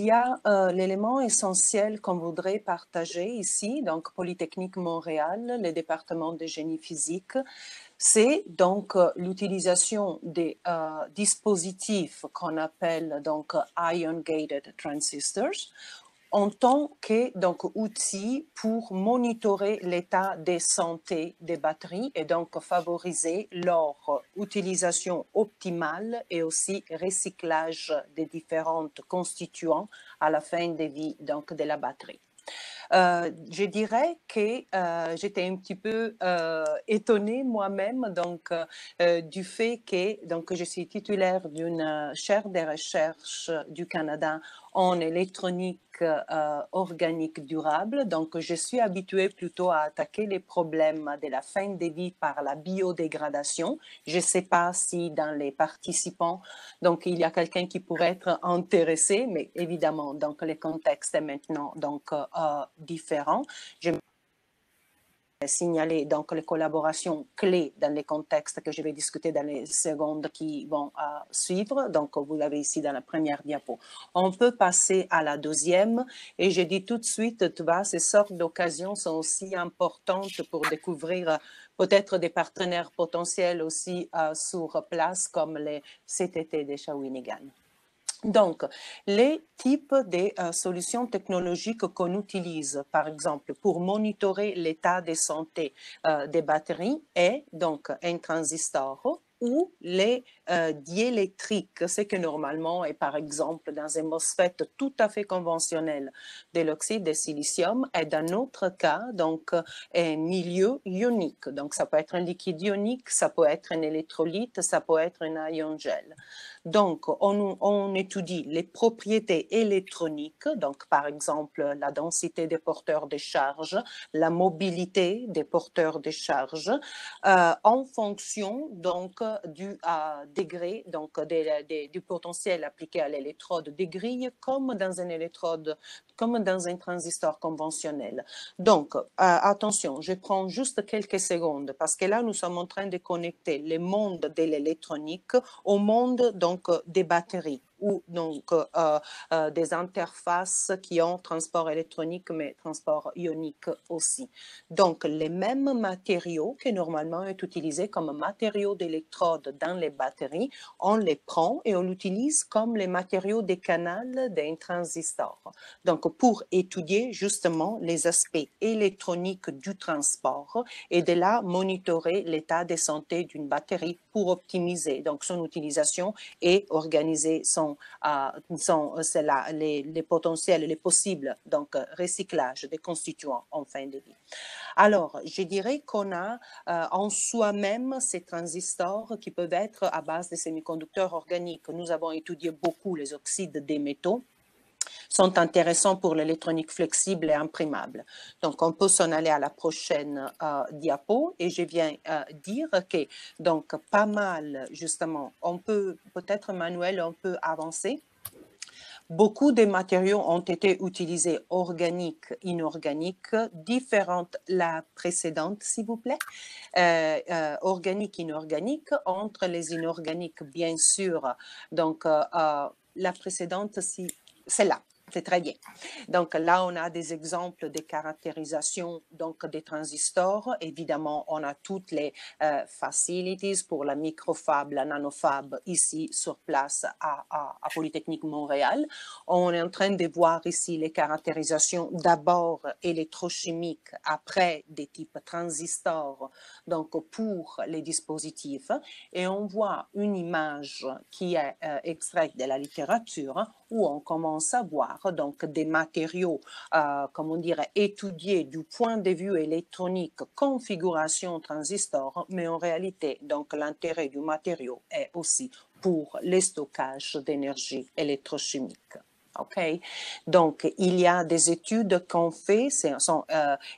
Il y a l'élément essentiel qu'on voudrait partager ici, donc Polytechnique Montréal, le département de génie physique, c'est donc l'utilisation des dispositifs qu'on appelle donc ion-gated transistors en tant que donc outil pour monitorer l'état de santé des batteries et donc favoriser leur utilisation optimale et aussi recyclage des différents constituants à la fin de vie donc de la batterie. Je dirais que j'étais un petit peu étonnée moi-même donc, du fait que donc, je suis titulaire d'une chaire de recherche du Canada en électronique organique durable. Donc, je suis habituée plutôt à attaquer les problèmes de la fin de vie par la biodégradation. Je ne sais pas si dans les participants, donc il y a quelqu'un qui pourrait être intéressé, mais évidemment, donc le contexte est maintenant donc différent. Je signaler donc les collaborations clés dans les contextes que je vais discuter dans les secondes qui vont suivre. Donc, vous l'avez ici dans la première diapo. On peut passer à la deuxième et je dis tout de suite, tu vois, ces sortes d'occasions sont aussi importantes pour découvrir peut-être des partenaires potentiels aussi sur place comme les CTT de Shawinigan. Donc, les types de solutions technologiques qu'on utilise, par exemple, pour monitorer l'état de santé des batteries est donc un transistor ou les diélectriques, ce que normalement est par exemple dans un MOSFET tout à fait conventionnel de l'oxyde de silicium et dans notre cas donc un milieu ionique. Donc ça peut être un liquide ionique, ça peut être un électrolyte, ça peut être un ion gel. Donc, on étudie les propriétés électroniques, donc par exemple la densité des porteurs de charge, la mobilité des porteurs de charge, en fonction donc du degré, donc du potentiel appliqué à l'électrode des grilles, comme dans un électrode, comme dans un transistor conventionnel. Donc, attention, je prends juste quelques secondes parce que là, nous sommes en train de connecter le monde de l'électronique au monde donc des batteries ou donc des interfaces qui ont transport électronique mais transport ionique aussi. Donc les mêmes matériaux que normalement est utilisé comme matériaux d'électrode dans les batteries, on les prend et on l'utilise comme les matériaux des canaux d'un transistor. Donc pour étudier justement les aspects électroniques du transport et de là monitorer l'état de santé d'une batterie pour optimiser donc son utilisation et organiser les potentiels, les possibles donc recyclage des constituants en fin de vie. Alors, je dirais qu'on a en soi-même ces transistors qui peuvent être à base de semi-conducteurs organiques. Nous avons étudié beaucoup les oxydes des métaux sont intéressants pour l'électronique flexible et imprimable. Donc, on peut s'en aller à la prochaine diapo et je viens dire que, donc, pas mal, justement, on peut, peut-être Manuel, on peut avancer. Beaucoup de matériaux ont été utilisés organiques, inorganiques, différentes la précédente, s'il vous plaît, organique, inorganique, entre les inorganiques, bien sûr. Donc, la précédente, c'est là. C'est très bien. Donc là, on a des exemples de caractérisation donc, des transistors. Évidemment, on a toutes les facilities pour la microfab, la nanofab ici sur place à Polytechnique Montréal. On est en train de voir ici les caractérisations d'abord électrochimiques, après des types transistors, donc pour les dispositifs. Et on voit une image qui est extraite de la littérature où on commence à voir donc des matériaux, comment dire, étudiés du point de vue électronique, configuration transistor, mais en réalité, donc l'intérêt du matériau est aussi pour le stockage d'énergie électrochimique. OK? Donc, il y a des études qu'on fait, ce sont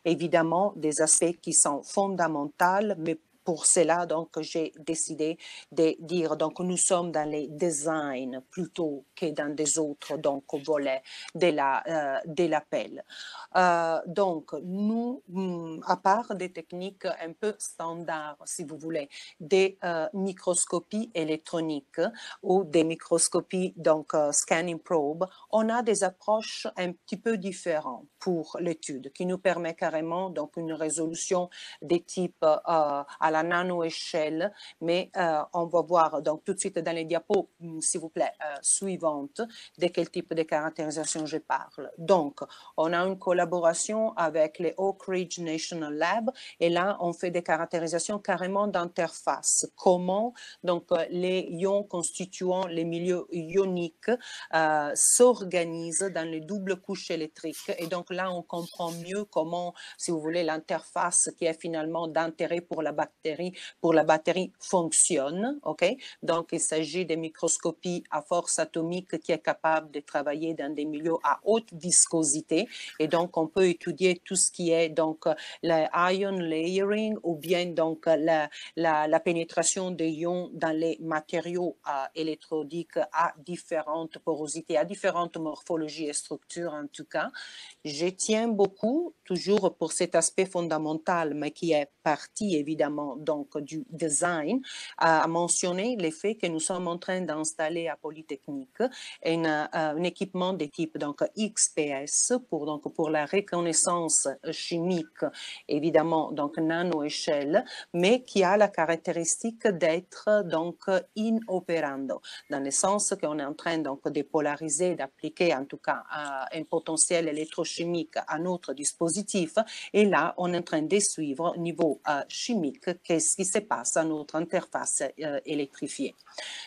évidemment des aspects qui sont fondamentaux, mais pour cela, donc, j'ai décidé de dire, donc, nous sommes dans les designs plutôt que dans des autres, donc, volets de l'appel. Donc, nous, à part des techniques un peu standards, si vous voulez, des microscopies électroniques ou des microscopies, donc, scanning probe, on a des approches un petit peu différentes pour l'étude qui nous permet carrément, donc, une résolution des types à la nano-échelle, mais on va voir donc tout de suite dans les diapos, s'il vous plaît, suivantes, de quel type de caractérisation je parle. Donc, on a une collaboration avec les Oak Ridge National Lab et là, on fait des caractérisations carrément d'interface. Comment donc les ions constituant les milieux ioniques s'organisent dans les doubles couches électriques. Et donc là, on comprend mieux comment, si vous voulez, l'interface qui est finalement d'intérêt pour la batterie fonctionne. OK? Donc, il s'agit de microscopie à force atomique qui est capable de travailler dans des milieux à haute viscosité. Et donc, on peut étudier tout ce qui est donc le ion layering ou bien donc la pénétration des ions dans les matériaux électrodiques à différentes porosités, à différentes morphologies et structures en tout cas. Je tiens beaucoup, toujours pour cet aspect fondamental, mais qui est partie évidemment donc du design, à mentionner le fait que nous sommes en train d'installer à Polytechnique un équipement de type donc XPS pour la reconnaissance chimique, évidemment donc nano-échelle, mais qui a la caractéristique d'être donc in operando, dans le sens qu'on est en train donc de polariser, d'appliquer en tout cas un potentiel électrochimique à notre dispositif. Et là, on est en train de suivre au niveau chimique qu'est-ce qui se passe à notre interface électrifiée.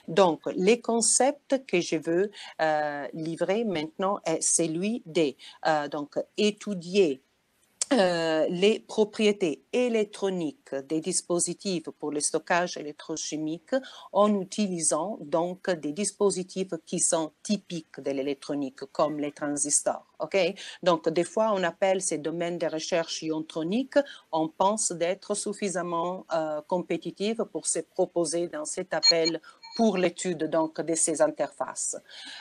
Donc, les concepts que je veux livrer maintenant est celui donc étudier les propriétés électroniques des dispositifs pour le stockage électrochimique en utilisant donc des dispositifs qui sont typiques de l'électronique, comme les transistors. Okay? Donc, des fois, on appelle ces domaines de recherche iontronique, on pense d'être suffisamment compétitifs pour se proposer dans cet appel pour l'étude donc de ces interfaces.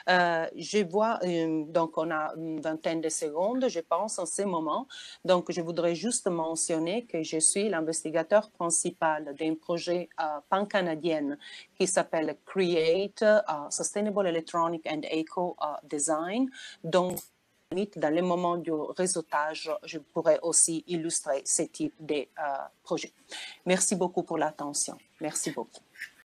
Je vois, donc on a une vingtaine de secondes, je pense, en ce moment. Donc, je voudrais juste mentionner que je suis l'investigateur principal d'un projet pan-canadien qui s'appelle Create Sustainable Electronic and Eco Design. Donc, dans les moments du réseautage, je pourrais aussi illustrer ce type de projet. Merci beaucoup pour l'attention. Merci beaucoup.